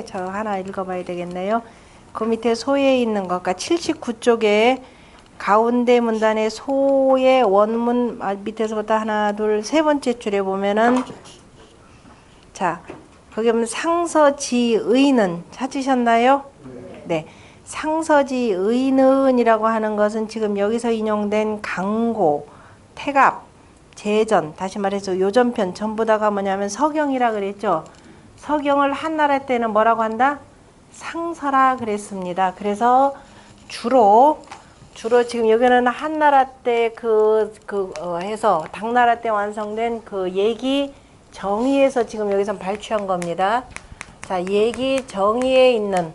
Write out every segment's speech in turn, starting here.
저 하나 읽어봐야 되겠네요. 그 밑에 소에 있는 것, 그러니까 79쪽에 가운데 문단에 소의 원문 밑에서부터 하나, 둘, 세 번째 줄에 보면은 자, 거기 보면 상서지의는 찾으셨나요? 네. 상서지의는이라고 하는 것은 지금 여기서 인용된 강고, 태갑, 제전, 다시 말해서 요전편 전부 다가 뭐냐면 서경이라 그랬죠. 서경을 한나라 때는 뭐라고 한다? 상서라 그랬습니다. 그래서 주로 지금 여기는 한나라 때 해서 당나라 때 완성된 그 얘기 정의에서 지금 여기서 발췌한 겁니다. 자, 얘기 정의에 있는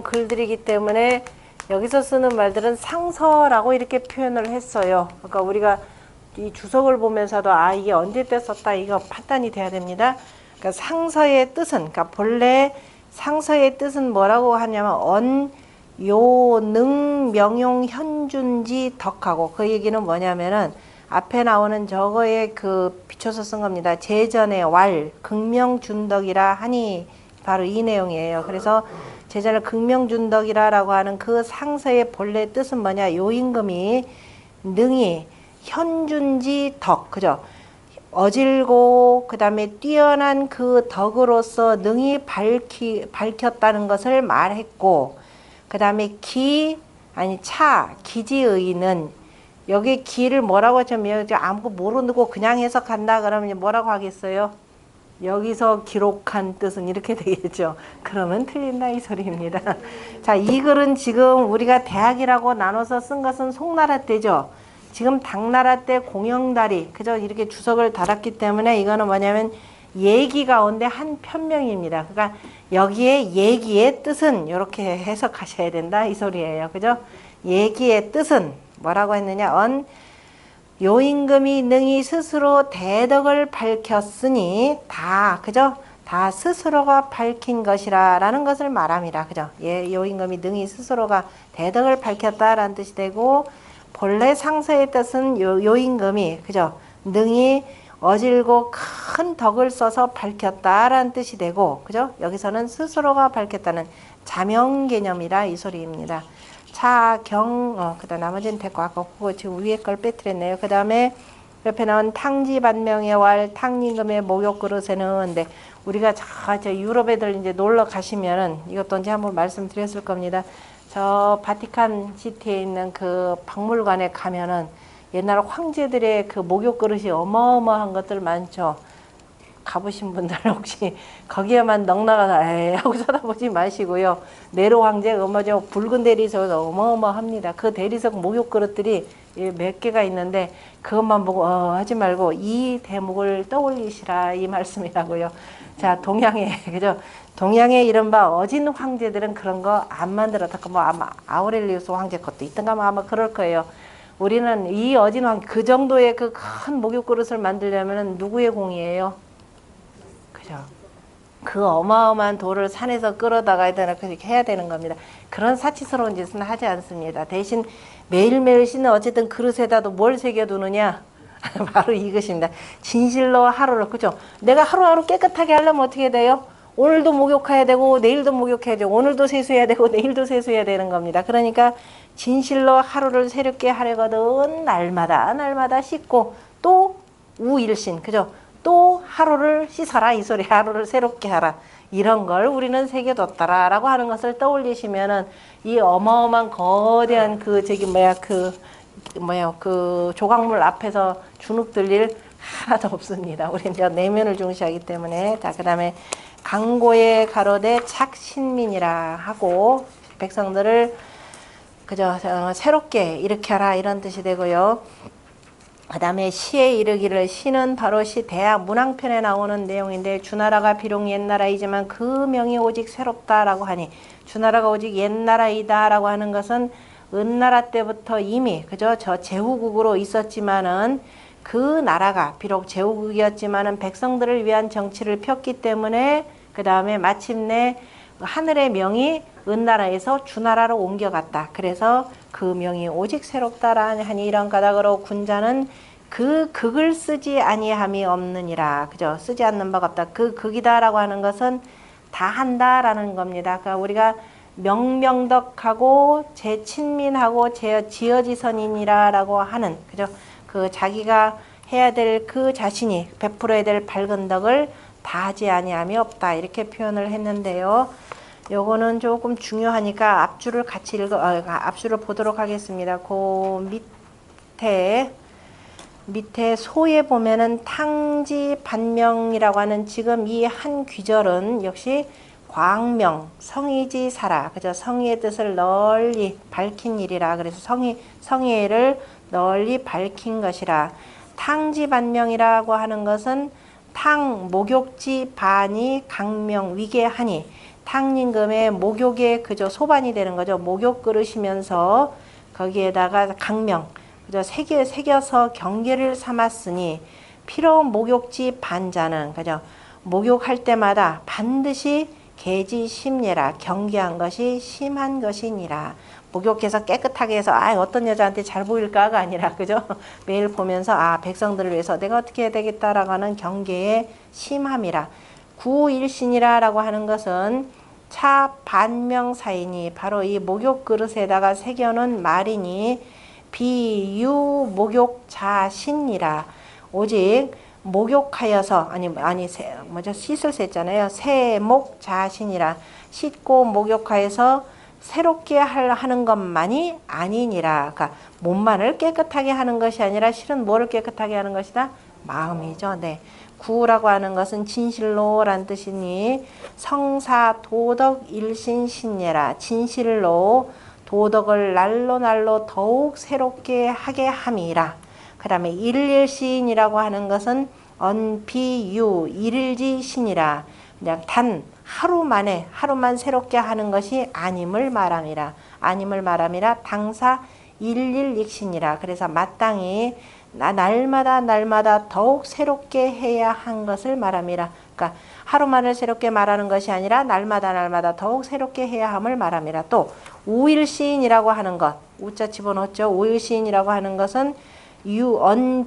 글들이기 때문에 여기서 쓰는 말들은 상서라고 이렇게 표현을 했어요. 그러니까 우리가 이 주석을 보면서도 이게 언제 때 썼다 이거 판단이 돼야 됩니다. 그러니까 상서의 뜻은, 그러니까 본래 상서의 뜻은 뭐라고 하냐면 요능 명용 현준지 덕하고, 그 얘기는 뭐냐면은 앞에 나오는 저거에 비춰서 쓴 겁니다. 제전의 왈 극명준덕이라 하니 바로 이 내용이에요. 그래서 제전을 극명준덕이라라고 하는 그 상서의 본래 뜻은 뭐냐? 요임금이 능히 현준지 덕, 그죠? 어질고 그 다음에 뛰어난 그 덕으로서 능히 밝혔다는 것을 말했고, 그 다음에 기지의는 여기 기를 뭐라고 하냐면 아무것도 모르고 그냥 해석한다 그러면 뭐라고 하겠어요? 여기서 기록한 뜻은 이렇게 되겠죠. 그러면 틀린다 이 소리입니다. 자, 이 글은 지금 우리가 대학이라고 나눠서 쓴 것은 송나라 때죠. 지금 당나라 때 공영다리, 그죠? 이렇게 주석을 달았기 때문에 이거는 뭐냐면 얘기 가운데 한 편명입니다. 그러니까 여기에 얘기의 뜻은 이렇게 해석하셔야 된다 이 소리예요. 그죠? 얘기의 뜻은 뭐라고 했느냐? 요임금이 능히 스스로 대덕을 밝혔으니 그죠? 다 스스로가 밝힌 것이라 라는 것을 말합니다. 그죠? 요임금이 능히 스스로가 대덕을 밝혔다라는 뜻이 되고, 본래 상서의 뜻은 요임금이, 그죠? 능히 어질고 큰 덕을 써서 밝혔다라는 뜻이 되고, 그죠? 여기서는 스스로가 밝혔다는 자명 개념이라 이 소리입니다. 그다음 나머지는 됐고, 아까 그거 지금 위에 걸 빼뜨렸네요. 그 다음에 옆에 나온 탕지반명의 왈 탕임금의 목욕 그릇에는, 근데 우리가 저 유럽 애들 이제 놀러 가시면은 이것도 언제 한번 말씀드렸을 겁니다. 저 바티칸 시티에 있는 그 박물관에 가면은 옛날 황제들의 그 목욕 그릇이 어마어마한 것들 많죠. 가보신 분들 혹시 거기에만 넉나가서 하고 쳐다보지 마시고요. 네로 황제 붉은 대리석이 어마어마합니다. 그 대리석 목욕 그릇들이 몇 개가 있는데 그것만 보고 하지 말고 이 대목을 떠올리시라 이 말씀이라고요. 자, 그죠? 동양의 이른바 어진 황제들은 그런 거 안 만들었다. 아마 아우렐리우스 황제 것도 있던가 아마 그럴 거예요. 우리는 이 어진 황제 그 정도의 그 큰 목욕 그릇을 만들려면 누구의 공이에요? 그죠? 그 어마어마한 돌을 산에서 끌어다가야 되나 그렇게 해야 되는 겁니다. 그런 사치스러운 짓은 하지 않습니다. 대신 매일매일 씻는 어쨌든 그릇에다도 뭘 새겨두느냐? 바로 이것입니다. 진실로 하루를, 그죠? 내가 하루하루 깨끗하게 하려면 어떻게 돼요? 오늘도 목욕해야 되고 내일도 목욕해야 되고 오늘도 세수해야 되고 내일도 세수해야 되는 겁니다. 그러니까 진실로 하루를 새롭게 하려거든 날마다 씻고 또 우일신, 그죠? 또 하루를 씻어라 이 소리. 하루를 새롭게 하라 이런 걸 우리는 새겨뒀다라고 하는 것을 떠올리시면은 이 어마어마한 거대한 그 조각물 앞에서 주눅 들릴 하나도 없습니다. 우리는 저 내면을 중시하기 때문에. 자, 그 다음에 강고의 가로되 착신민이라 하고 백성들을 그저 새롭게 일으켜라 이런 뜻이 되고요. 그 다음에 시에 이르기를, 시는 바로 대학 문항편에 나오는 내용인데, 주나라가 비록 옛나라이지만 그 명이 오직 새롭다라고 하니, 주나라가 오직 옛나라이다라고 하는 것은 은나라 때부터 이미 그저 저 제후국으로 있었지만은 그 나라가 비록 제후국이었지만은 백성들을 위한 정치를 폈기 때문에 그 다음에 마침내 하늘의 명이 은나라에서 주나라로 옮겨갔다. 그래서 그 명이 오직 새롭다라 하니 이런 까닭으로 군자는 그 극을 쓰지 아니함이 없느니라. 그죠? 쓰지 않는 바가 없다. 그 극이다라고 하는 것은 다 한다라는 겁니다. 그러니까 우리가 명명덕하고 제 친민하고 제 지어지선이니라라고 하는, 그죠? 그 자기가 해야 될 그 자신이 베풀어야 될 밝은 덕을 다 하지 아니함이 없다, 이렇게 표현을 했는데요. 요거는 조금 중요하니까 앞줄을 같이 앞줄을 보도록 하겠습니다. 그 밑에 소에 보면은 탕지 반명이라고 하는 지금 이 한 귀절은 역시 광명, 성의지 사라. 그죠? 성의의 뜻을 널리 밝힌 일이라. 그래서 성의를 널리 밝힌 것이라. 탕지 반명이라고 하는 것은 탕, 목욕지 반이 강명, 위계하니. 탕림금의 목욕의 그저 소반이 되는 거죠. 목욕 그릇이면서 거기에다가 강명, 그저 새겨서 경계를 삼았으니 필요 목욕지 반자는, 그죠? 목욕할 때마다 반드시 계지 심예라. 경계한 것이 심한 것이니라. 목욕해서 깨끗하게 해서 어떤 여자한테 잘 보일까가 아니라, 그죠? 매일 보면서 백성들을 위해서 내가 어떻게 해야 되겠다라고 하는 경계의 심함이라. 구일신이라고 하는 것은 차 반명사이니 바로 이 목욕 그릇에다가 새겨놓은 말이니 비유 목욕자신이라. 오직 목욕하여서 씻을 셌잖아요. 세목자신이라. 씻고 목욕하여서 새롭게 하는 것만이 아니니라. 그러니까 몸만을 깨끗하게 하는 것이 아니라 실은 뭐를 깨끗하게 하는 것이다? 마음이죠. 네. 구라고 하는 것은 진실로란 뜻이니 성사 도덕 일신신예라. 진실로 도덕을 날로 더욱 새롭게 하게 함이라. 그 다음에 일일시인이라고 하는 것은 언비유 일일지신이라. 그냥 단 하루만 새롭게 하는 것이 아님을 말함이라. 아님을 말함이라. 당사 일일익신이라. 그래서 마땅히 날마다 더욱 새롭게 해야 한 것을 말함이라. 그러니까 하루만을 새롭게 말하는 것이 아니라 날마다 더욱 새롭게 해야 함을 말함이라. 또 우일시인이라고 하는 것, 우자 집어넣었죠. 우일시인이라고 하는 것은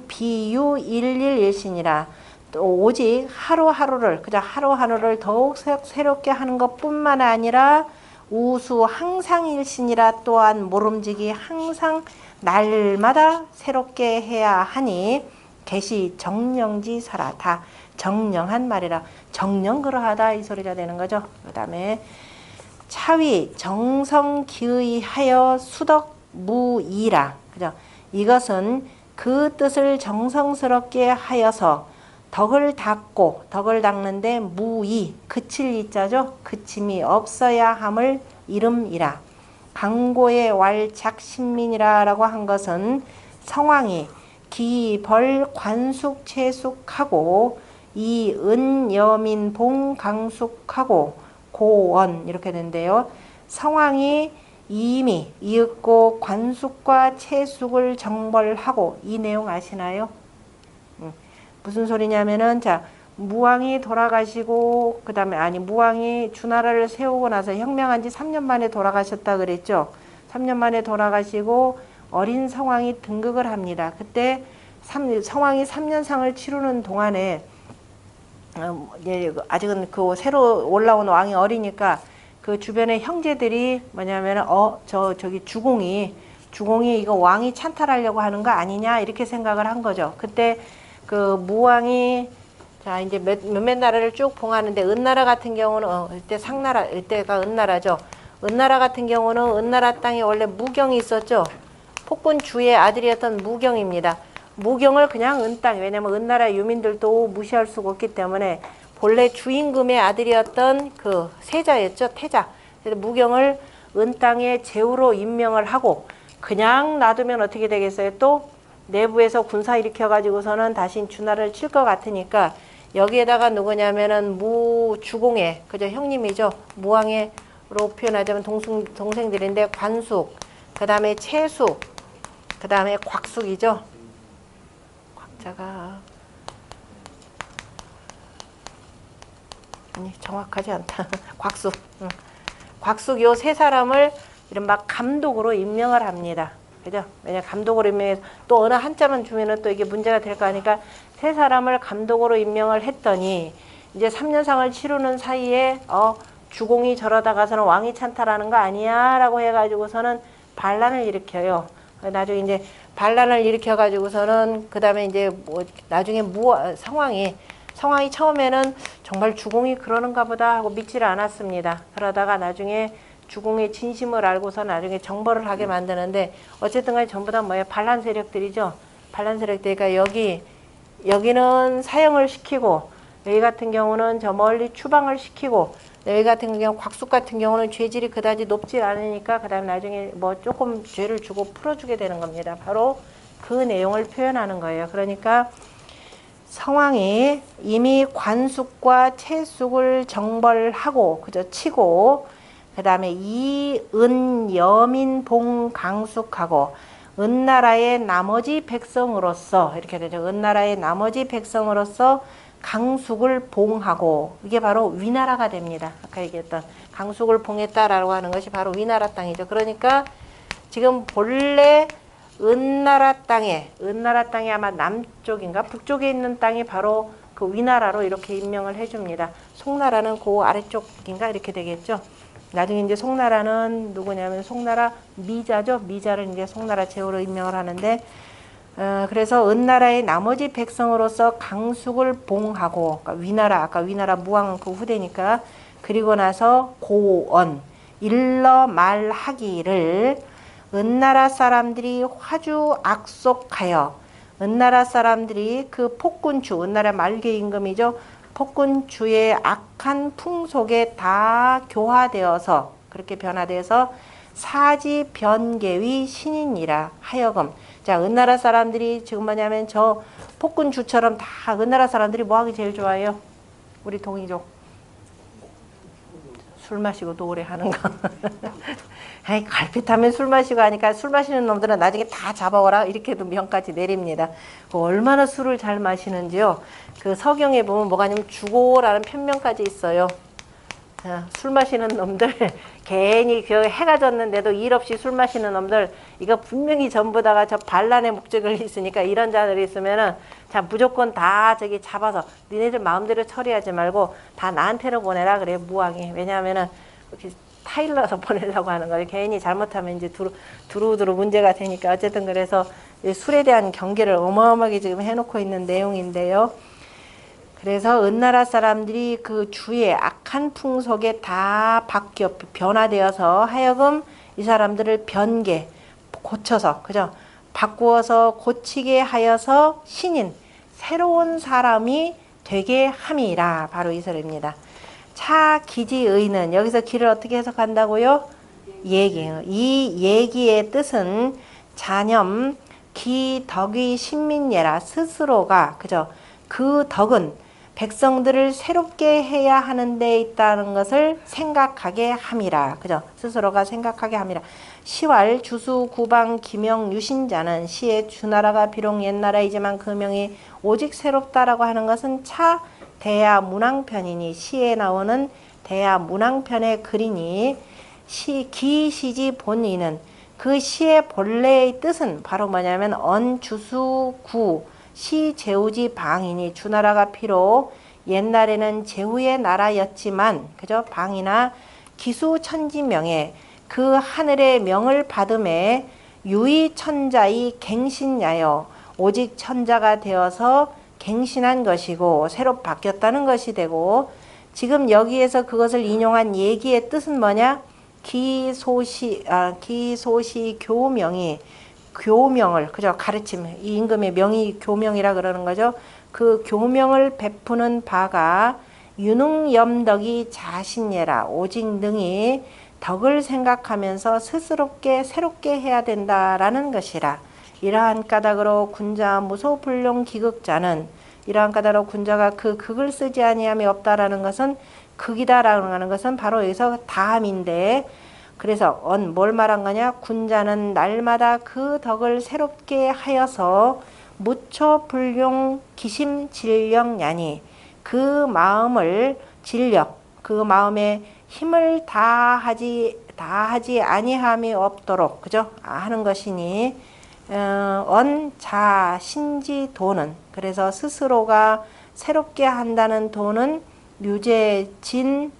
비유 일일일신이라. 또 오직 하루하루를 더욱 새롭게 하는 것뿐만 아니라 우수 항상 일신이라. 또한 모름지기 항상 날마다 새롭게 해야 하니 개시 정령지사라. 다 정령한 말이라. 정령 그러하다 이 소리가 되는 거죠. 그 다음에 차위 정성기의하여 수덕무이라. 그죠? 이것은 그 뜻을 정성스럽게 하여서 덕을 닦는데 무이, 그칠 이자죠. 그침이 없어야 함을 이름이라. 강고의 왈작신민이라고 한 것은 성왕이 기벌 관숙 채숙하고 이은 여민 봉 강숙하고 고원 이렇게 되는데요. 성왕이 이미 이윽고 관숙과 채숙을 정벌하고, 이 내용 아시나요? 무슨 소리냐면은 무왕이 돌아가시고 무왕이 주나라를 세우고 나서 혁명한 지 3년 만에 돌아가셨다 그랬죠. 3년 만에 돌아가시고 어린 성왕이 등극을 합니다. 그때 성왕이 3년상을 치르는 동안에 아직은 그 새로 올라온 왕이 어리니까 그 주변의 형제들이 뭐냐면 저기 주공이 이거 왕이 찬탈하려고 하는 거 아니냐 이렇게 생각을 한 거죠. 그때 그 무왕이 이제 몇몇 나라를 쭉 봉하는데 은나라 같은 경우는 이때가 은나라죠. 은나라 같은 경우는 은나라 땅에 원래 무경이 있었죠. 폭군 주의 아들이었던 무경입니다. 무경을 그냥 은땅, 왜냐면 은나라 유민들도 무시할 수가 없기 때문에 본래 주임금의 아들이었던 그 세자였죠. 태자. 그래서 무경을 은땅의 제후로 임명을 하고 그냥 놔두면 어떻게 되겠어요? 또 내부에서 군사 일으켜가지고서는 다시 주나라를 칠 것 같으니까 여기에다가 누구냐면은 무주공의, 그죠? 형님이죠. 무왕의로 표현하자면 동생들인데 관숙, 그 다음에 채숙, 그 다음에 곽숙이죠. 곽자가 정확하지 않다. 곽숙. 곽숙 요 세 사람을 이른바 감독으로 임명을 합니다. 그죠? 왜냐 감독으로 임명해서 또 어느 한자만 주면은 또 이게 문제가 될 거 아니까 세 사람을 감독으로 임명을 했더니 이제 3년상을 치르는 사이에 주공이 저러다 가서는 왕이 찬탈하는 거 아니야 라고 해가지고서는 반란을 일으켜요. 나중에 이제 반란을 일으켜가지고서는 그 다음에 이제 뭐 나중에 상황이 처음에는 정말 주공이 그러는가 보다 하고 믿지를 않았습니다. 그러다가 나중에 주공의 진심을 알고서 나중에 정벌을 하게 만드는데 어쨌든 간에 전부 다 뭐예요? 반란 세력들이죠. 반란 세력들. 그러니까 여기는 사형을 시키고 여기 같은 경우는 저 멀리 추방을 시키고 여기 같은 경우 곽숙 같은 경우는 죄질이 그다지 높지 않으니까 그 다음에 나중에 뭐 조금 죄를 주고 풀어주게 되는 겁니다. 바로 그 내용을 표현하는 거예요. 그러니까 성왕이 이미 관숙과 채숙을 정벌하고 그저 치고 그 다음에 이은 여민 봉 강숙하고 은나라의 나머지 백성으로서 이렇게 되죠. 은나라의 나머지 백성으로서 강숙을 봉하고 이게 바로 위나라가 됩니다. 아까 얘기했던 강숙을 봉했다라고 하는 것이 바로 위나라 땅이죠. 그러니까 지금 본래 은나라 땅에 아마 남쪽인가 북쪽에 있는 땅이 바로 그 위나라로 이렇게 임명을 해줍니다. 송나라는 그 아래쪽인가 이렇게 되겠죠. 나중에 이제 송나라는 누구냐면 송나라 미자죠. 미자를 이제 송나라 제후로 임명을 하는데 그래서 은나라의 나머지 백성으로서 강숙을 봉하고 그러니까 위나라 아까 위나라 무왕 그 후대니까 그리고 나서 고언 일러 말하기를 은나라 사람들이 화주 악속하여 은나라 사람들이 그 폭군주 은나라 말개 임금이죠. 폭군주의 악한 풍속에 다 교화되어서 그렇게 변화돼서 사지 변개위 신인이라 하여금 자 은나라 사람들이 지금 뭐냐면 저 폭군주처럼 다 은나라 사람들이 뭐하기 제일 좋아해요? 우리 동이족 술 마시고 노래하는 거. 아이 갈빛하면 술 마시고 하니까 술 마시는 놈들은 나중에 다 잡아오라 이렇게도 명까지 내립니다. 얼마나 술을 잘 마시는지요. 그 서경에 보면 뭐가 아니면 주고라는 편명까지 있어요. 술 마시는 놈들 괜히 그 해가 졌는데도 일 없이 술 마시는 놈들 이거 분명히 전부 다가 저 반란의 목적을 있으니까 이런 자들이 있으면은 자 무조건 다 저기 잡아서 니네들 마음대로 처리하지 말고 다 나한테로 보내라 그래 무왕이. 왜냐하면은 이렇게 타일러서 보내려고 하는 거예요. 괜히 잘못하면 이제 두루두루 문제가 되니까 어쨌든 그래서 술에 대한 경계를 어마어마하게 지금 해놓고 있는 내용인데요. 그래서 은나라 사람들이 그 주의 악한 풍속에 다 바뀌어 변화되어서 하여금 이 사람들을 변개 고쳐서 그죠? 바꾸어서 고치게 하여서 신인 새로운 사람이 되게 함이라 바로 이 소리입니다. 차 기지의는 여기서 기를 어떻게 해석한다고요? 얘기. 이 얘기의 뜻은 자념 기덕의 신민예라 스스로가 그죠? 그 덕은 백성들을 새롭게 해야 하는 데 있다는 것을 생각하게 함이라. 그죠? 스스로가 생각하게 함이라. 시왈 주수 구방 기명 유신자는 시의 주나라가 비록 옛나라이지만 그 명이 오직 새롭다라고 하는 것은 차 대야 문왕편이니 시에 나오는 대야 문왕편의 글이니 기시지 본의는 그 시의 본래의 뜻은 바로 뭐냐면 언주수구 시 제후지 방이니 주나라가 비록 옛날에는 제후의 나라였지만 그죠? 방이나 기수천지명에 그 하늘의 명을 받음에 유의천자의 갱신야여 오직 천자가 되어서 갱신한 것이고 새로 바뀌었다는 것이 되고 지금 여기에서 그것을 인용한 얘기의 뜻은 뭐냐? 기소시 교명이 교명을 그죠 가르침 이 임금의 명이 교명이라 그러는 거죠. 그 교명을 베푸는 바가 유능염덕이 자신예라 오직 능히 덕을 생각하면서 스스롭게 새롭게 해야 된다라는 것이라. 이러한 까닭으로 군자 무소불용 기극자는 이러한 까닭으로 군자가 그 극을 쓰지 아니함이 없다라는 것은 극이다라는 하는 것은 바로 여기서 다함인데 그래서 뭘 말한 거냐? 군자는 날마다 그 덕을 새롭게 하여서 무초불용 기심진력야니 그 마음을 진력 그 마음에 힘을 다하지 아니함이 없도록 그죠? 하는 것이니 언자 신지 도는 그래서 스스로가 새롭게 한다는 도는 유제 진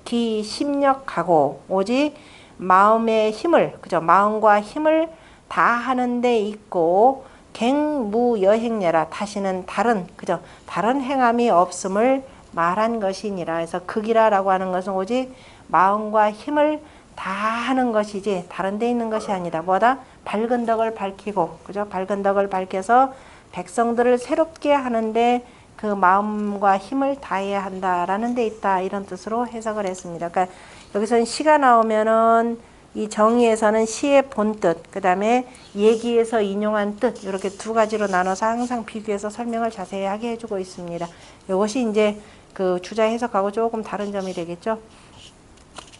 기 심력하고 오직 마음의 힘을 그죠? 마음과 힘을 다하는 데 있고 갱무 여행녀라 다시는 다른 그죠? 다른 행함이 없음을 말한 것이니라. 그래서 극이라라고 하는 것은 오직 마음과 힘을 다하는 것이지 다른 데 있는 것이 아니다. 뭐다? 밝은 덕을 밝히고 그죠? 밝은 덕을 밝혀서 백성들을 새롭게 하는데 그 마음과 힘을 다해야 한다라는 데 있다. 이런 뜻으로 해석을 했습니다. 그러니까 여기서는 시가 나오면은 이 정의에서는 시의 본뜻, 그 다음에 얘기에서 인용한 뜻 이렇게 두 가지로 나눠서 항상 비교해서 설명을 자세하게 해주고 있습니다. 이것이 이제 그 주자 해석하고 조금 다른 점이 되겠죠.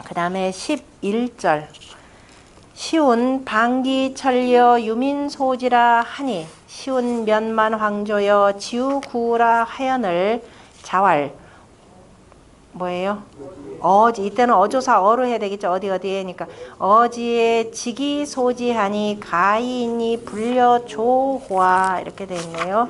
그 다음에 11절 시운 방기천려 유민소지라 하니 시운 면만 황조여 지우구라 하연을 자왈 뭐예요? 어지 이때는 어조사 어로 해야 되겠죠. 어디에니까 어지에 지기소지하니 가인이 불려조화 이렇게 돼 있네요.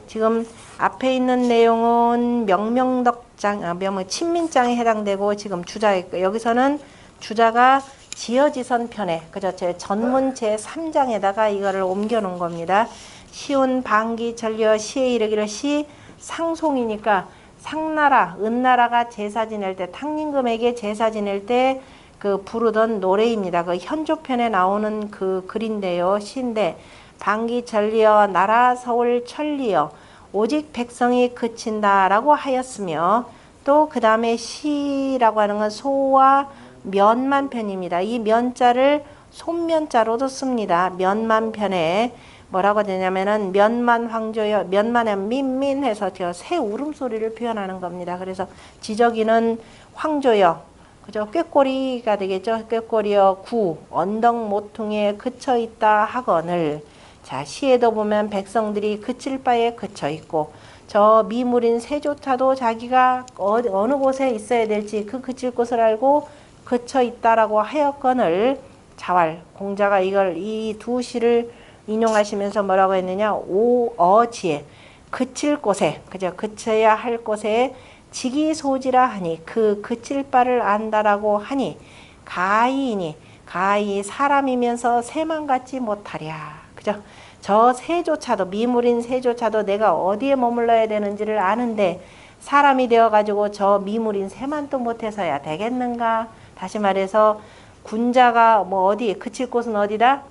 지금 앞에 있는 내용은 명명덕장 친민장에 해당되고 지금 주자에 여기서는 주자가 지어지선 편에 그죠? 제 전문 제 3장에다가 이거를 옮겨 놓은 겁니다. 시운 방기 전려 시에 이르기를 시 상송이니까 상나라, 은나라가 제사 지낼 때 탕림금에게 제사 지낼 때 그 부르던 노래입니다. 그 현조편에 나오는 그 글인데요. 시인데 방기 전리여 나라 서울 천리여 오직 백성이 그친다라고 하였으며 또 그 다음에 시라고 하는 건 소와 면만 편입니다. 이 면자를 손면자로도 씁니다. 면만 편에 뭐라고 되냐면은 면만 황조여 면만에 민민해서 새 울음소리를 표현하는 겁니다. 그래서 지저귀는 황조여 그죠? 꾀꼬리가 되겠죠. 꾀꼬리여 구 언덕 모퉁이에 그쳐 있다 하거늘 자 시에도 보면 백성들이 그칠 바에 그쳐 있고 저 미물인 새조차도 자기가 어느 곳에 있어야 될지 그 그칠 곳을 알고 그쳐 있다라고 하였거늘 자왈 공자가 이걸 이 두 시를 인용하시면서 뭐라고 했느냐 오어지에 그칠 곳에 그죠 그쳐야 할 곳에 지기소지라 하니 그 그칠 바를 안다라고 하니 가이니 가히 사람이면서 새만 같지 못하랴 그죠 저 새조차도 미물인 새조차도 내가 어디에 머물러야 되는지를 아는데 사람이 되어가지고 저 미물인 새만 또 못해서야 되겠는가 다시 말해서 군자가 뭐 어디 그칠 곳은 어디다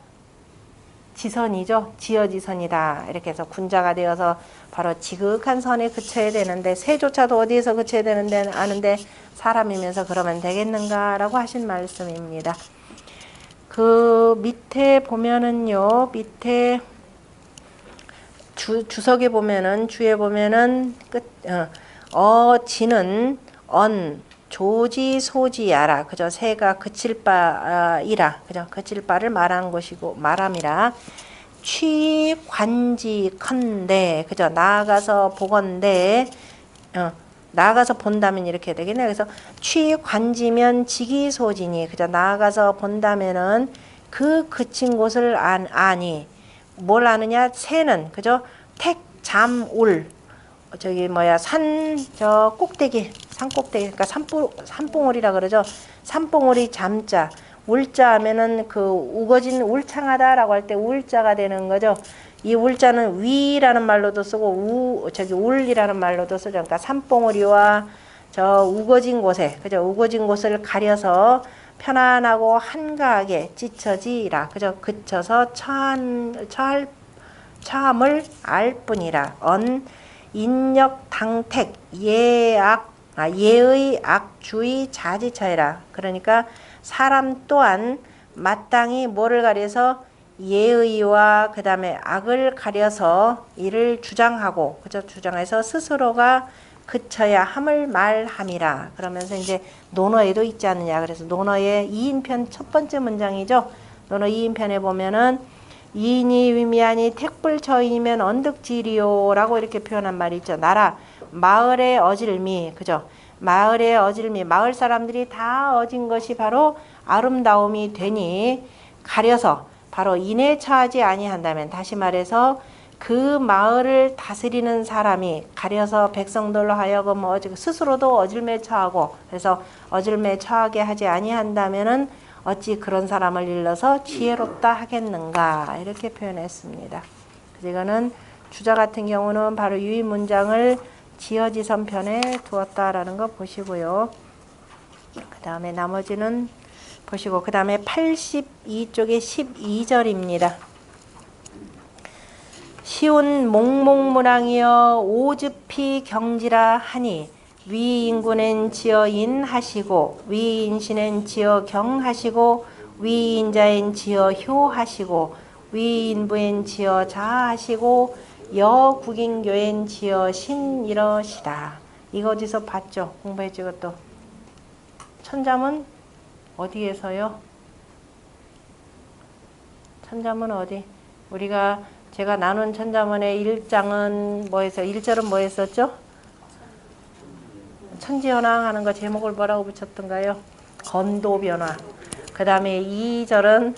지선이죠. 지어지선이다. 이렇게 해서 군자가 되어서 바로 지극한 선에 그쳐야 되는데 새조차도 어디에서 그쳐야 되는데 아는데 사람이면서 그러면 되겠는가라고 하신 말씀입니다. 그 밑에 보면은요. 밑에 주석에 보면은 주에 보면은 지는 조지소지야라 그죠 새가 그칠 바이라 그죠 그칠 바를 말하는 것이고 말함이라 취관지컨대 그죠 나아가서 보건대 나아가서 본다면 이렇게 되겠네 그래서 취관지면 지기소지니 그죠 나아가서 본다면은 그 그친 곳을 아니 뭘 아느냐 새는 그죠 택잠울 저기 뭐야 산 저 꼭대기 산 꼭대기 그러니까 산봉우리라 그러죠. 산봉우리 잠자 울자 하면은 그 우거진 울창하다라고 할 때 울자가 되는 거죠. 이 울자는 위라는 말로도 쓰고 울이라는 말로도 쓰죠. 그러니까 산봉우리와 저 우거진 곳에 그죠 우거진 곳을 가려서 편안하고 한가하게 찢어지라 그죠 그쳐서 처함을 알 뿐이라 인력 당택 예의 악주의 자지처해라. 그러니까 사람 또한 마땅히 뭐를 가려서 예의와 그 다음에 악을 가려서 이를 주장하고 그죠 주장해서 스스로가 그쳐야 함을 말함이라. 그러면서 이제 논어에도 있지 않느냐. 그래서 논어의 2인편 첫 번째 문장이죠. 논어 2인편에 보면은 이인이 위미하니 택불처인이면 언득지리요 라고 이렇게 표현한 말이 있죠. 나라 마을의 어질미 그죠 마을의 어질미, 마을 사람들이 다 어진 것이 바로 아름다움이 되니 가려서 바로 인에 처하지 아니한다면, 다시 말해서 그 마을을 다스리는 사람이 가려서 백성들로 하여금 스스로도 어질매에 처하고, 그래서 어질매에 처하게 하지 아니한다면은 어찌 그런 사람을 일러서 지혜롭다 하겠는가, 이렇게 표현했습니다. 이거는 주자 같은 경우는 바로 유의 문장을 지어지선 편에 두었다라는 거 보시고요. 그 다음에 나머지는 보시고, 그 다음에 82쪽에 12절입니다. 시운 몽몽문왕이여 오즈피 경지라 하니 위인군엔 지어 인하시고 위인신엔 지어 경하시고 위인자엔 지어 효하시고 위인부엔 지어 자하시고 여국인교엔 지어 신이러시다. 이거 어디서 봤죠? 공부했죠, 이것도. 천자문 어디에서요? 천자문 어디? 제가 나눈 천자문의 1장은 뭐였어요? 1절은 뭐 했었죠? 천지현황 하는 거 제목을 뭐라고 붙였던가요? 건도변화. 그 다음에 2절은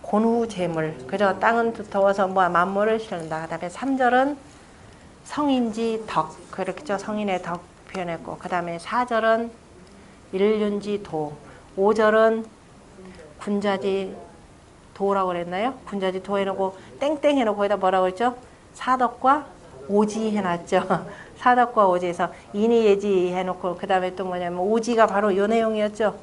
곤후재물. 그죠? 땅은 두터워서 만물을 실른다. 그 다음에 3절은 성인지 덕. 그렇죠? 성인의 덕 표현했고. 그 다음에 4절은 일륜지 도. 5절은 군자지 도라고 그랬나요? 군자지 도 해놓고 땡땡 해놓고 거기다 뭐라고 했죠? 사덕과 오지 해놨죠. 사덕과 오지에서 인의예지 해놓고 그 다음에 또 뭐냐면 오지가 바로 요 내용이었죠.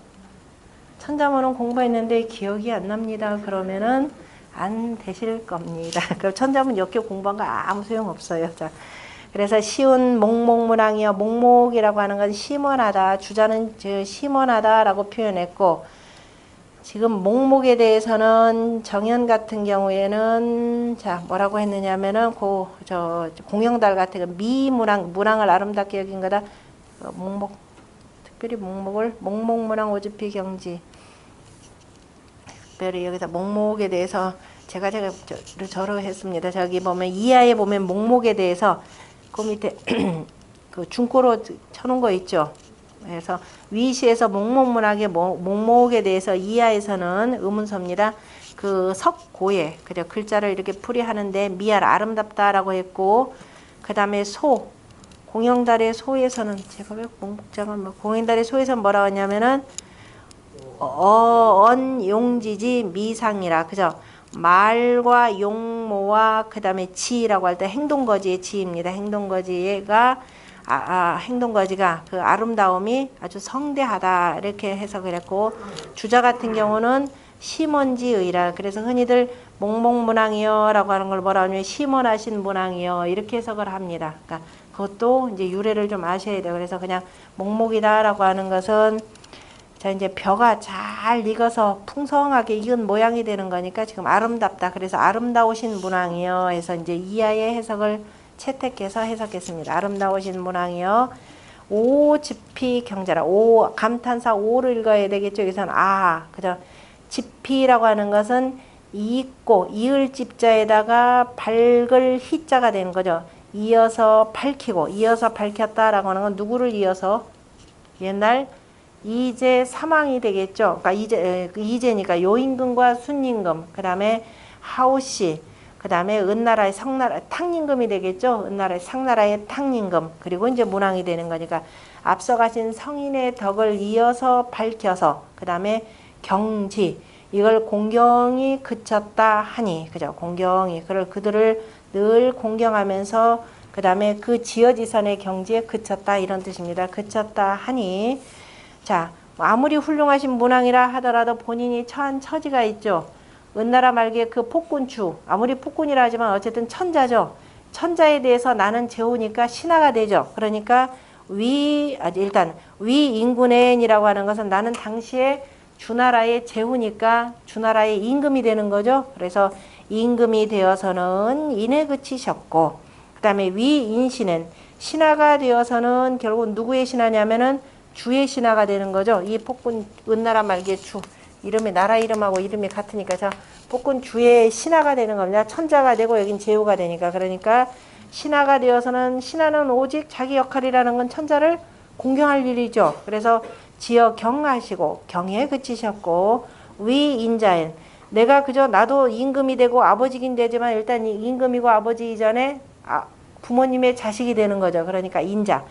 천자문은 공부했는데 기억이 안 납니다. 그러면은 안 되실 겁니다. 그럼 천자문 몇 개 공부한 거 아무 소용없어요. 자, 그래서 시운 몽몽문왕이여, 몽목이라고 하는 건 심원하다, 주자는 심원하다라고 표현했고, 지금 몽목에 대해서는 정연 같은 경우에는 자 뭐라고 했느냐면은 공영달 같은 거 문왕을 아름답게 여긴 거다. 몽목, 특별히 몽목문왕 오즈피 경지. 특별히 여기서 몽목에 대해서 제가 저러 했습니다. 저기 보면 이하에 보면 몽목에 대해서 그 밑에 그 중고로 쳐놓은 거 있죠. 그래서 위시에서 몽목문학의 몽목에 대해서 이하에서는 의문서입니다. 그 석고에 그죠, 글자를 이렇게 풀이하는데 미알 아름답다라고 했고, 그 다음에 공영달의 소에서는 제가 왜 몽목장을 공영달의 소에서는 뭐라고 했냐면은 언용지지 미상이라, 그죠? 말과 용모와 그 다음에 지라고 할 때 행동거지의 지입니다. 행동거지가 그 아름다움이 아주 성대하다 이렇게 해석을 했고, 주자 같은 경우는 심원지의라, 그래서 흔히들 몽목문왕이여 라고 하는 걸 뭐라 하냐면 심원하신 문왕이여 이렇게 해석을 합니다. 그러니까 그것도 이제 유래를 좀 아셔야 돼요. 그래서 그냥 몽목이다 라고 하는 것은 자 이제 벼가 잘 익어서 풍성하게 익은 모양이 되는 거니까 지금 아름답다, 그래서 아름다우신 문왕이여 해서 이제 이하의 해석을 채택해서 해석했습니다. 아름다우신 문왕이여 오지피 경자라, 감탄사 오를 읽어야 되겠죠. 여기서는 그죠? 지피라고 하는 것은 이익고 이을 집자에다가 밝을 희자가 되는 거죠. 이어서 밝히고, 이어서 밝혔다라고 하는 건 누구를 이어서? 옛날 이제 사망이 되겠죠. 그러니까 이제니까 요임금과 순임금, 그 다음에 하우씨, 그 다음에 은나라의 성나라 탕임금이 되겠죠. 은나라의 상나라의 탕임금, 그리고 이제 문왕이 되는 거니까 앞서 가신 성인의 덕을 이어서 밝혀서 그 다음에 경지, 이걸 공경이 그쳤다 하니, 그죠? 공경이 그들을 늘 공경하면서 그 다음에 그 지어지선의 경지에 그쳤다 이런 뜻입니다. 그쳤다 하니, 자 아무리 훌륭하신 문왕이라 하더라도 본인이 처한 처지가 있죠. 은나라 말기에 그 폭군추, 아무리 폭군이라 하지만 어쨌든 천자죠. 천자에 대해서 나는 제후니까 신하가 되죠. 그러니까 일단 위인군엔이라고 하는 것은 나는 당시에 주나라의 제후니까 주나라의 임금이 되는 거죠. 그래서 임금이 되어서는 인에 그치셨고, 그 다음에 위인신은 신하가 되어서는 결국 누구의 신하냐면은 주의 신하가 되는 거죠. 이 폭군 은나라 말기의 주, 이름이 나라 이름하고 이름이 같으니까 자 폭군 주의 신하가 되는 겁니다. 천자가 되고 여긴 제후가 되니까. 그러니까 신하가 되어서는, 신하는 오직 자기 역할이라는 건 천자를 공경할 일이죠. 그래서 지어 경하시고 경에 그치셨고 위인자엔 내가 그저 나도 임금이 되고 아버지긴 되지만 일단 임금이고 아버지 이전에 부모님의 자식이 되는 거죠. 그러니까 인자.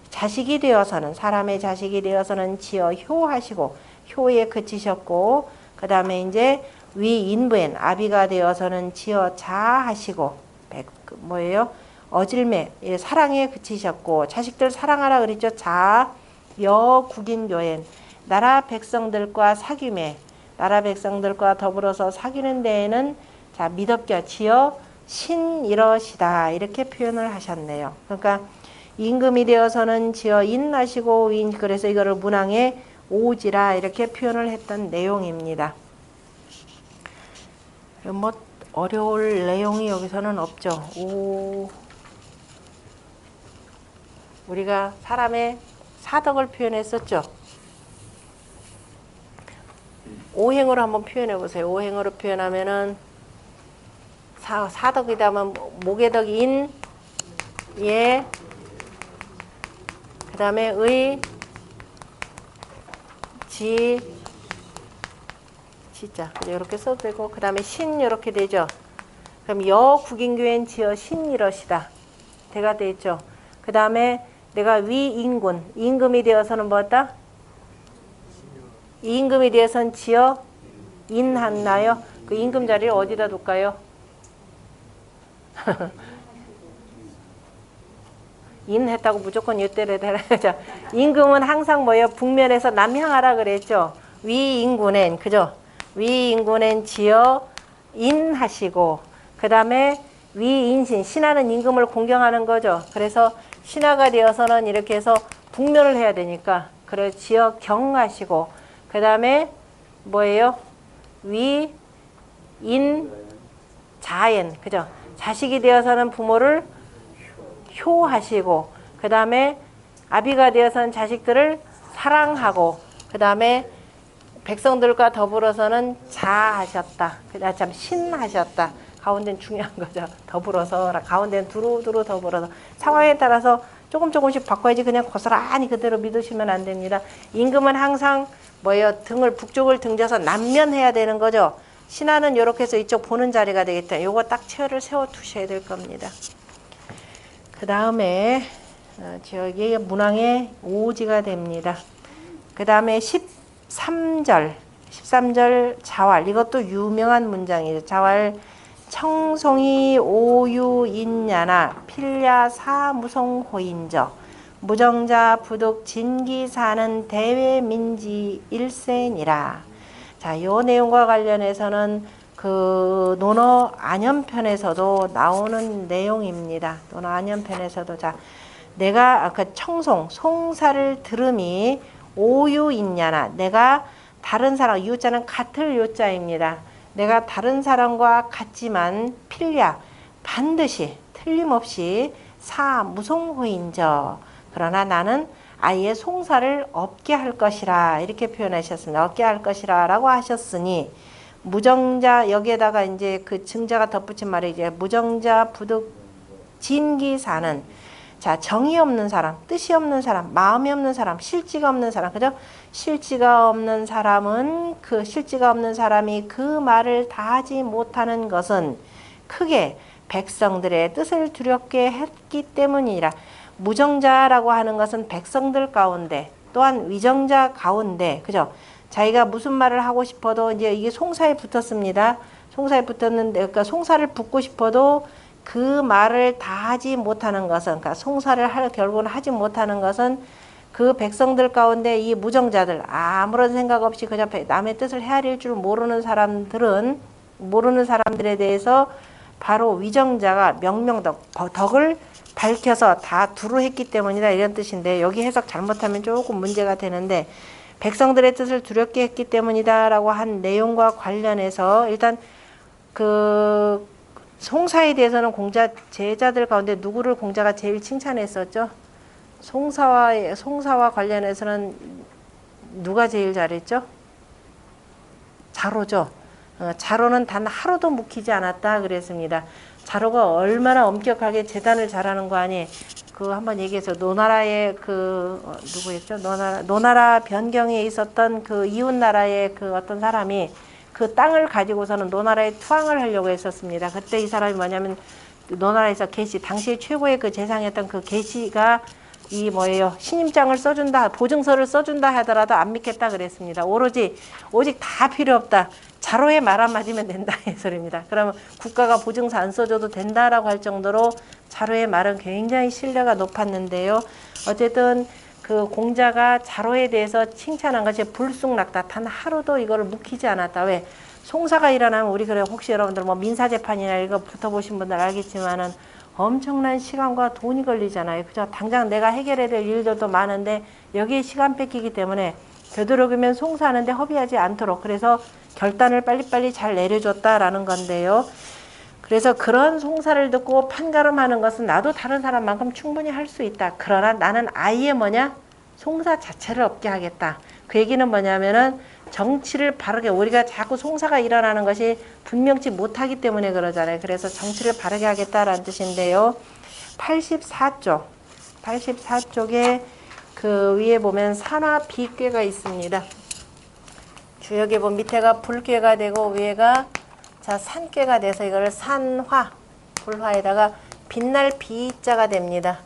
자식이 되어서는 사람의 자식이 되어서는 지어 효하시고 효에 그치셨고 그 다음에 이제 위인부엔 아비가 되어서는 지어 자하시고 뭐예요? 어질매 사랑에 그치셨고 자식들 사랑하라 그랬죠. 자 여국인교엔 나라 백성들과 사귐에 나라 백성들과 더불어서 사귀는 데에는 자 미덥게 지어 신이러시다 이렇게 표현을 하셨네요. 그러니까 임금이 되어서는 지어 인하시고 그래서 이거를 문왕에 오지라 이렇게 표현을 했던 내용입니다. 뭐 어려울 내용이 여기서는 없죠. 우리가 사람의 사덕을 표현했었죠. 오행으로 한번 표현해 보세요. 오행으로 표현하면은 사덕이다면 목에덕 인, 예, 그 다음에 의, 지자 이렇게 써도 되고 그 다음에 신 이렇게 되죠. 그럼 여국인교엔 지어 신이러시다 대가 되죠. 그 다음에 내가 위인군 임금이 되어서는 뭐다? 임금이 되어서는 지어 인했나요? 그 임금 자리를 어디다 둘까요? 인했다고 무조건 이때를 대라죠. 임금은 항상 뭐예요? 북면에서 남향하라 그랬죠. 위인군엔 그죠? 위인군엔 지어 인하시고 그 다음에 위인신 신하는 임금을 공경하는 거죠. 그래서 신하가 되어서는 이렇게 해서 북면을 해야 되니까 그래 지어 경하시고 그 다음에 뭐예요? 위인 자엔 그죠? 자식이 되어서는 부모를 효하시고 그 다음에 아비가 되어서는 자식들을 사랑하고 그 다음에 백성들과 더불어서는 자하셨다. 그다음 참 신하셨다. 가운데는 중요한 거죠. 더불어서 가운데는 두루두루 더불어서 상황에 따라서 조금씩 바꿔야지 그냥 고스란히 그대로 믿으시면 안 됩니다. 임금은 항상 뭐예요? 등을 북쪽을 등져서 남면해야 되는 거죠. 신하는 이렇게 해서 이쪽 보는 자리가 되겠다. 요거 딱 체어를 세워 두셔야 될 겁니다. 그 다음에 저기 문왕의 오지가 됩니다. 그 다음에 13절 자왈 이것도 유명한 문장이에요. 자왈 청송이 오유인야나 필야 사무송호인저 무정자 부득 진기사는 대외민지 일센이라. 자, 요 내용과 관련해서는 그 논어 안연편에서도 나오는 내용입니다. 논어 안연편에서도 자, 내가 그 송사를 들음이 오유인야나 내가 다른 사람 유자는 같을 요자입니다. 내가 다른 사람과 같지만 필야 반드시 틀림없이 사무송호인저 그러나 나는 아예 송사를 없게 할 것이라 이렇게 표현하셨습니다. 없게 할 것이라 라고 하셨으니 무정자 여기에다가 이제 그 증자가 덧붙인 말이 이제 무정자 부득 진기사는 자 정이 없는 사람, 뜻이 없는 사람, 마음이 없는 사람, 실지가 없는 사람, 그죠? 실지가 없는 사람은 그 실지가 없는 사람이 그 말을 다 하지 못하는 것은 크게 백성들의 뜻을 두렵게 했기 때문이라. 무정자라고 하는 것은 백성들 가운데 또한 위정자 가운데 그죠? 자기가 무슨 말을 하고 싶어도 이제 이게 송사에 붙었습니다. 송사에 붙었는데 그러니까 송사를 붙고 싶어도 그 말을 다 하지 못하는 것은 그러니까 송사를 결국은 하지 못하는 것은 그 백성들 가운데 이 무정자들 아무런 생각 없이 그냥 남의 뜻을 헤아릴 줄 모르는 사람들에 대해서 바로 위정자가 덕을 밝혀서 다 두루 했기 때문이다 이런 뜻인데 여기 해석 잘못하면 조금 문제가 되는데 백성들의 뜻을 두렵게 했기 때문이다 라고 한 내용과 관련해서 일단 그 송사에 대해서는 제자들 가운데 누구를 공자가 제일 칭찬했었죠? 송사와 관련해서는 누가 제일 잘했죠? 자로죠. 자로는 단 하루도 묵히지 않았다 그랬습니다. 자로가 얼마나 엄격하게 재단을 잘하는 거 아니? 그 한번 얘기해서 노나라의 그 누구였죠? 노나라 변경에 있었던 그 이웃 나라의 그 어떤 사람이 그 땅을 가지고서는 노나라에 투항을 하려고 했었습니다. 그때 이 사람이 뭐냐면 노나라에서 계시 당시 최고의 그 재상이었던 그 계시가 이 뭐예요? 신임장을 써준다, 보증서를 써준다 하더라도 안 믿겠다 그랬습니다. 오직 다 필요 없다. 자로의 말 한마디면 된다 이 소리입니다. 그러면 국가가 보증서 안 써줘도 된다라고 할 정도로 자로의 말은 굉장히 신뢰가 높았는데요. 어쨌든 그 공자가 자로에 대해서 칭찬한 것이 불쑥낙다. 단 하루도 이거를 묵히지 않았다. 왜? 송사가 일어나면 우리 그래 혹시 여러분들 뭐 민사재판이나 이거 붙어보신 분들 알겠지만은 엄청난 시간과 돈이 걸리잖아요. 그죠? 당장 내가 해결해야 될 일들도 많은데 여기에 시간 뺏기기 때문에 되도록이면 송사하는데 허비하지 않도록 그래서 결단을 빨리빨리 잘 내려줬다라는 건데요. 그래서 그런 송사를 듣고 판가름하는 것은 나도 다른 사람만큼 충분히 할 수 있다. 그러나 나는 아예 뭐냐? 송사 자체를 없게 하겠다. 그 얘기는 뭐냐면은 정치를 바르게 우리가 자꾸 송사가 일어나는 것이 분명치 못하기 때문에 그러잖아요. 그래서 정치를 바르게 하겠다라는 뜻인데요. 84쪽에 그 위에 보면 산화 비괴가 있습니다. 주역에 보면 밑에가 불괴가 되고 위에가 자 산괴가 돼서 이걸 산화 불화에다가 빛날 비자가 됩니다.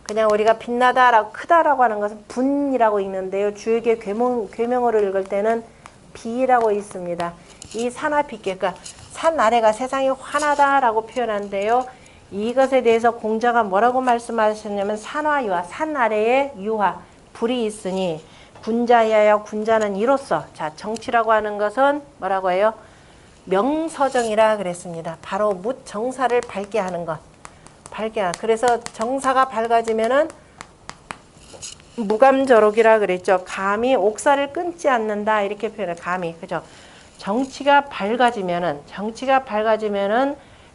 그냥 우리가 빛나다라고 크다라고 하는 것은 분이라고 읽는데요. 주역의 괴명어로 읽을 때는 비라고 있습니다. 이 산화비괴, 그러니까 산 아래가 세상이 환하다라고 표현한데요. 이것에 대해서 공자가 뭐라고 말씀하셨냐면 산화유화, 산 아래에 유화, 불이 있으니 군자야여 군자는 이로써 자 정치라고 하는 것은 뭐라고 해요? 명서정이라 그랬습니다. 바로 묻정사를 밝게 하는 것. 그래서 정사가 밝아지면은 무감저록이라 그랬죠. 감히 옥사를 끊지 않는다 이렇게 표현해. 감히 그죠. 정치가 밝아지면은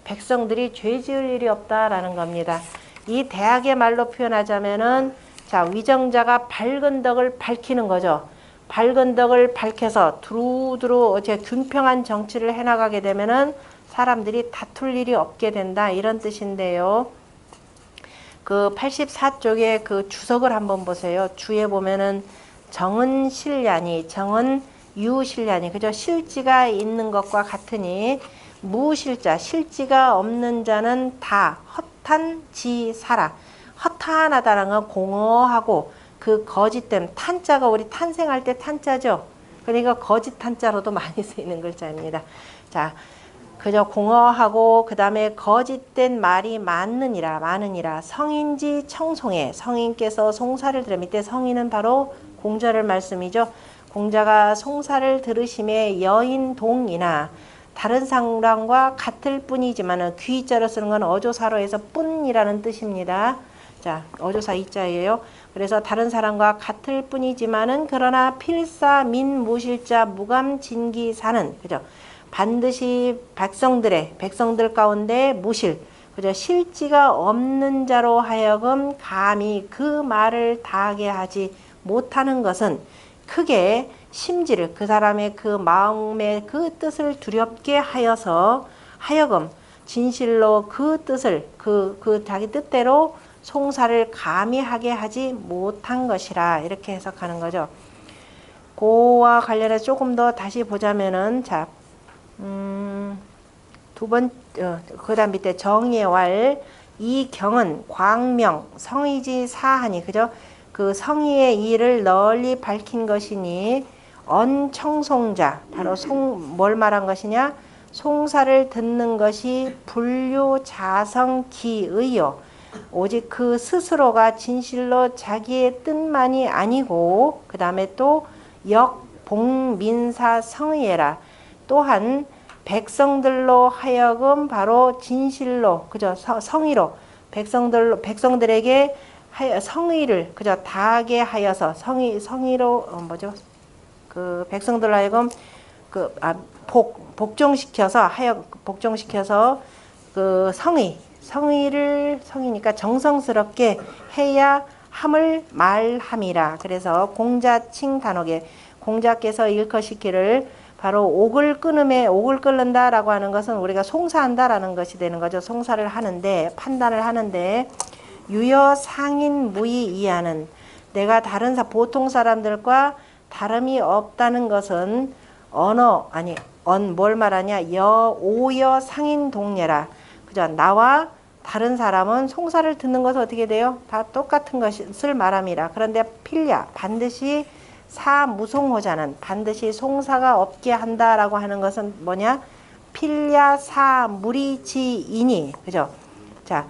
백성들이 죄 지을 일이 없다라는 겁니다. 이 대학의 말로 표현하자면은 자 위정자가 밝은 덕을 밝히는 거죠. 밝은 덕을 밝혀서 두루두루 균평한 정치를 해나가게 되면은 사람들이 다툴 일이 없게 된다 이런 뜻인데요. 그 84쪽에 그 주석을 한번 보세요. 주에 보면은 정은 실ля니 정은 유실ля니 그죠? 실지가 있는 것과 같으니 무실자 실지가 없는 자는 다 허탄 지사라. 허탄하다라는 건 공허하고 그 거짓됨 탄자가 우리 탄생할 때 탄자죠. 그러니까 거짓 탄자로도 많이 쓰이는 글자입니다. 자, 그저 공허하고 그 다음에 거짓된 말이 많으니라 성인지 청송해 성인께서 송사를 들으 밑에 성인은 바로 공자를 말씀이죠. 공자가 송사를 들으심에 여인동이나 다른 사람과 같을 뿐이지만 귀자로 쓰는 건 어조사로 해서 뿐이라는 뜻입니다. 자, 어조사 이자예요. 그래서 다른 사람과 같을 뿐이지만은 그러나 필사 민무실자 무감진기사는 그죠? 반드시 백성들 가운데 무실 그죠? 실지가 없는 자로 하여금 감히 그 말을 다하게 하지 못하는 것은 크게 심지를 그 사람의 그 마음의 그 뜻을 두렵게 하여서 하여금 진실로 그 뜻을 그 자기 뜻대로 송사를 감히 하게 하지 못한 것이라 이렇게 해석하는 거죠. 그와 관련해서 조금 더 다시 보자면은 자, 그 다음 밑에 정의의 왈 이 경은 광명 성의지 사하니 그죠? 그 성의의 이를 널리 밝힌 것이니 언청송자 바로 뭘 말한 것이냐? 송사를 듣는 것이 불효자성기의요. 오직 그 스스로가 진실로 자기의 뜻만이 아니고 그 다음에 또 역봉민사성의라 또한 백성들로 하여금 바로 진실로 그죠 성의로 백성들에게 성의를 그죠 다하게 하여서 성의로 뭐죠 그 백성들로 하여금 그 복종시켜서 그 성의니까 정성스럽게 해야 함을 말함이라. 그래서 공자칭 단옥에 공자께서 일컬시기를 바로 옥을 끊는다라고 하는 것은 우리가 송사한다라는 것이 되는 거죠. 송사를 하는데 판단을 하는데 유여 상인 무이 이하는 내가 다른 보통 사람들과 다름이 없다는 것은 언어 아니 뭘 말하냐 오여 상인 동례라. 그죠? 나와 다른 사람은 송사를 듣는 것은 어떻게 돼요? 다 똑같은 것을 말함이라. 그런데 필야 반드시 사무송호자는 반드시 송사가 없게 한다라고 하는 것은 뭐냐? 필야 사무리지이니. 그죠? 자,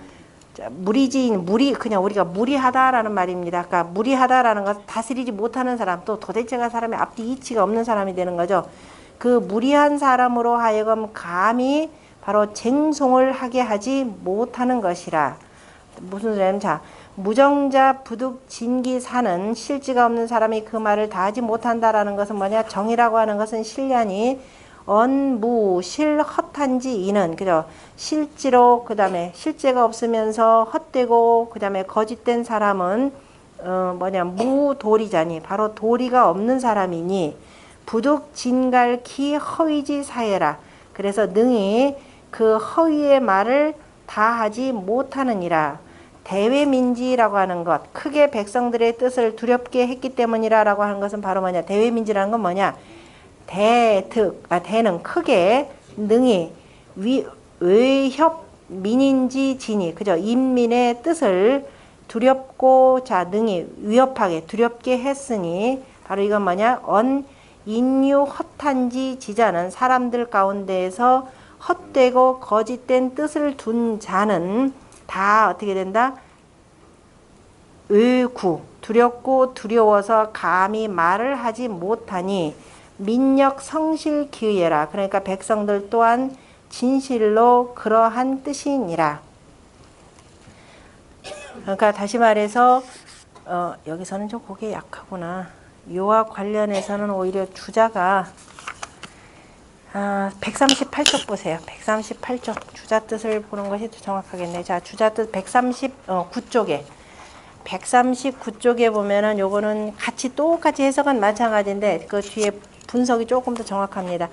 무리지인 그냥 우리가 무리하다라는 말입니다. 그러니까 무리하다라는 것은 다스리지 못하는 사람, 또 도대체가 사람의 앞뒤 이치가 없는 사람이 되는 거죠. 그 무리한 사람으로 하여금 감히 바로 쟁송을 하게 하지 못하는 것이라. 무슨 소리냐면 자 무정자 부득 진기사는 실지가 없는 사람이 그 말을 다 하지 못한다라는 것은 뭐냐? 정이라고 하는 것은 실량이 언무 실헛한지 이는 그죠? 실지로 그다음에 실제가 없으면서 헛되고 그다음에 거짓된 사람은 무도리자니 바로 도리가 없는 사람이니 부득 진갈키 허위지 사예라. 그래서 능히 그 허위의 말을 다 하지 못하느니라. 대외민지라고 하는 것, 크게 백성들의 뜻을 두렵게 했기 때문이라라고 하는 것은 바로 뭐냐? 대외민지라는 건 뭐냐? 대는 크게 능히 외협 민인지 진이 그죠? 인민의 뜻을 두렵고 자 능히 위협하게 두렵게 했으니 바로 이건 뭐냐? 인유 헛한지 지자는 사람들 가운데에서 헛되고 거짓된 뜻을 둔 자는 다 어떻게 된다? 두렵고 두려워서 감히 말을 하지 못하니 민력 성실 기의라. 그러니까 백성들 또한 진실로 그러한 뜻이니라. 그러니까 다시 말해서 여기서는 좀 그게 약하구나. 요와 관련해서는 오히려 주자가 138쪽 보세요. 138쪽 주자 뜻을 보는 것이 더 정확하겠네. 자, 주자 뜻 139쪽에 139쪽에 보면은 요거는 똑같이 해석은 마찬가지인데 그 뒤에 분석이 조금 더 정확합니다.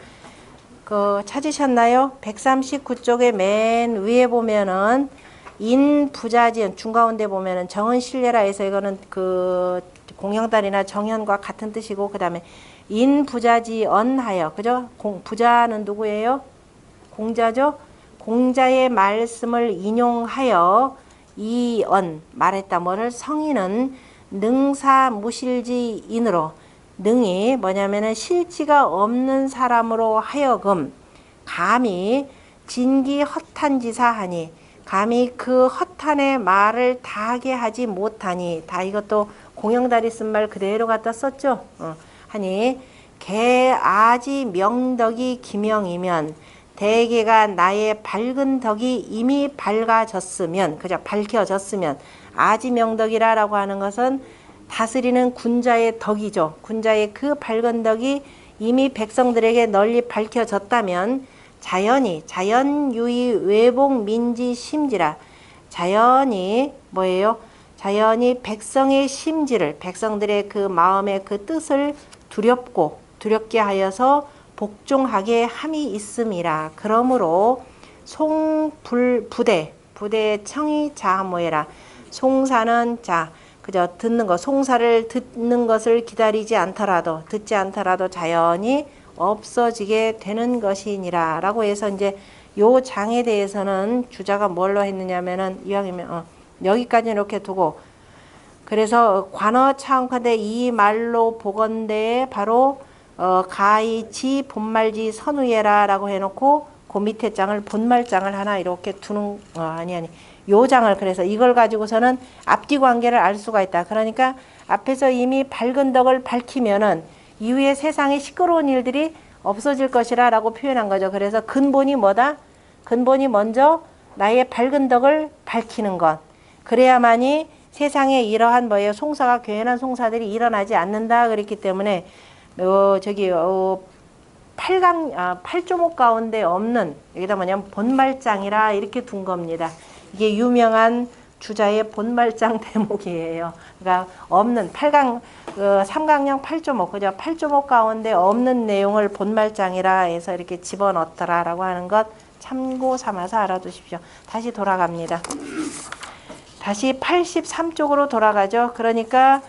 찾으셨나요? 139쪽에 맨 위에 보면은 인부자지은 중가운데 보면은 정은 신뢰라 해서 이거는 공형달이나 정현과 같은 뜻이고 그 다음에 인부자지언하여 그죠? 부자는 누구예요? 공자죠? 공자의 말씀을 인용하여 말했다. 뭐를? 성인은 능사무실지인으로 능이 뭐냐면은 실지가 없는 사람으로 하여금 감히 진기 헛한지사하니 감히 그 헛한의 말을 다하게 하지 못하니 다 이것도 공영달이 쓴 말 그대로 갖다 썼죠. 하니 개아지 명덕이 기명이면 대개가 나의 밝은 덕이 이미 밝아졌으면 그죠? 밝혀졌으면 아지 명덕이라고 하는 것은 다스리는 군자의 덕이죠. 군자의 그 밝은 덕이 이미 백성들에게 널리 밝혀졌다면 자연유의 외복민지 심지라. 자연이 뭐예요? 자연이 백성의 심지를 백성들의 그 마음의 그 뜻을 두렵게 하여서 복종하게 함이 있음이라. 그러므로 부대 청이 자모해라. 송사는 그저 송사를 듣는 것을 기다리지 않더라도 듣지 않더라도 자연히 없어지게 되는 것이니라 라고 해서 이제 요 장에 대해서는 주자가 뭘로 했느냐면은 이왕이면 여기까지 이렇게 두고 그래서 관어 차원컨대 이 말로 보건대에 바로 가이지 본말지 선우예라 라고 해놓고 그 밑에 장을 본말장을 하나 이렇게 두는 요 장을 그래서 이걸 가지고서는 앞뒤 관계를 알 수가 있다. 그러니까 앞에서 이미 밝은 덕을 밝히면은 이후에 세상에 시끄러운 일들이 없어질 것이라 라고 표현한 거죠. 그래서 근본이 뭐다? 근본이 먼저 나의 밝은 덕을 밝히는 것. 그래야만이 세상에 이러한 송사가 괴연한 송사들이 일어나지 않는다. 그랬기 때문에 8조목 가운데 없는 여기다 뭐냐면 본말장이라 이렇게 둔 겁니다. 이게 유명한 주자의 본말장 대목이에요. 그러니까 없는 3강령 8조목 그죠? 8조목 가운데 없는 내용을 본말장이라 해서 이렇게 집어넣더라라고 하는 것 참고 삼아서 알아두십시오. 다시 돌아갑니다. 다시 83쪽으로 돌아가죠. 그러니까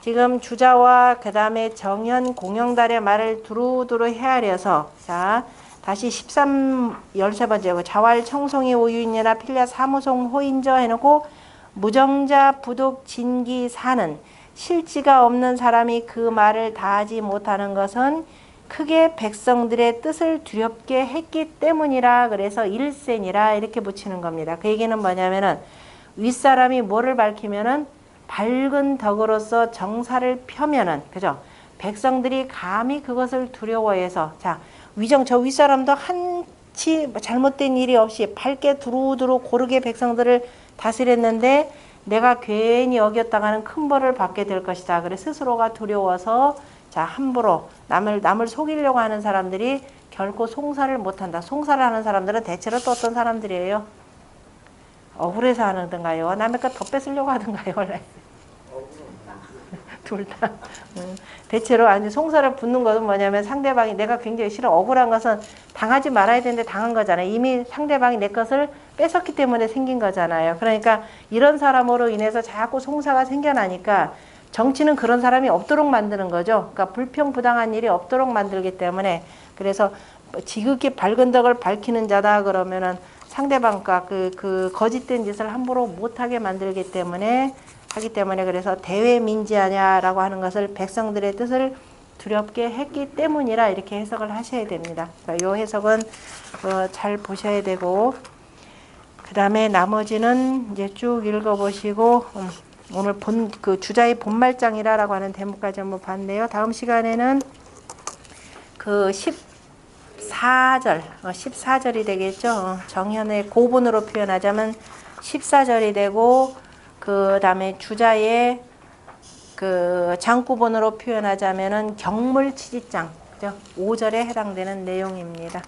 지금 주자와 그 다음에 정현 공영달의 말을 두루두루 헤아려서 자 다시 13번째 자왈 청송이 오유인이나 필야 사무송 호인저 해놓고 무정자 부독 진기 사는 실지가 없는 사람이 그 말을 다하지 못하는 것은 크게 백성들의 뜻을 두렵게 했기 때문이라 그래서 일센이라 이렇게 붙이는 겁니다. 그 얘기는 뭐냐면은 윗사람이 뭐를 밝히면은 밝은 덕으로서 정사를 펴면은 그죠? 백성들이 감히 그것을 두려워해서 자 저 윗사람도 한치 잘못된 일이 없이 밝게 두루두루 고르게 백성들을 다스렸는데 내가 괜히 어겼다가는 큰 벌을 받게 될 것이다. 그래 스스로가 두려워서 자 함부로 남을 속이려고 하는 사람들이 결코 송사를 못한다. 송사를 하는 사람들은 대체로 또 어떤 사람들이에요? 억울해서 하는던가요? 남의 것 더 뺏으려고 하던가요? 원래 둘 다. 대체로 아니 송사를 붙는 것은 뭐냐면 상대방이 내가 굉장히 싫어 억울한 것은 당하지 말아야 되는데 당한 거잖아요. 이미 상대방이 내 것을 뺏었기 때문에 생긴 거잖아요. 그러니까 이런 사람으로 인해서 자꾸 송사가 생겨나니까 정치는 그런 사람이 없도록 만드는 거죠. 그러니까 불평부당한 일이 없도록 만들기 때문에 그래서 지극히 밝은 덕을 밝히는 자다 그러면은 상대방과 그 거짓된 짓을 함부로 못하게 만들기 때문에 그래서 대외민지하냐라고 하는 것을 백성들의 뜻을 두렵게 했기 때문이라 이렇게 해석을 하셔야 됩니다. 이 해석은 잘 보셔야 되고 그 다음에 나머지는 이제 쭉 읽어보시고 오늘 그 주자의 본말장이라고 하는 대목까지 한번 봤네요. 다음 시간에는 그 14절이 되겠죠. 정현의 고분으로 표현하자면 14절이 되고 그 다음에 주자의 그 장구본으로 표현하자면은 경물치지장, 그죠? 5절에 해당되는 내용입니다.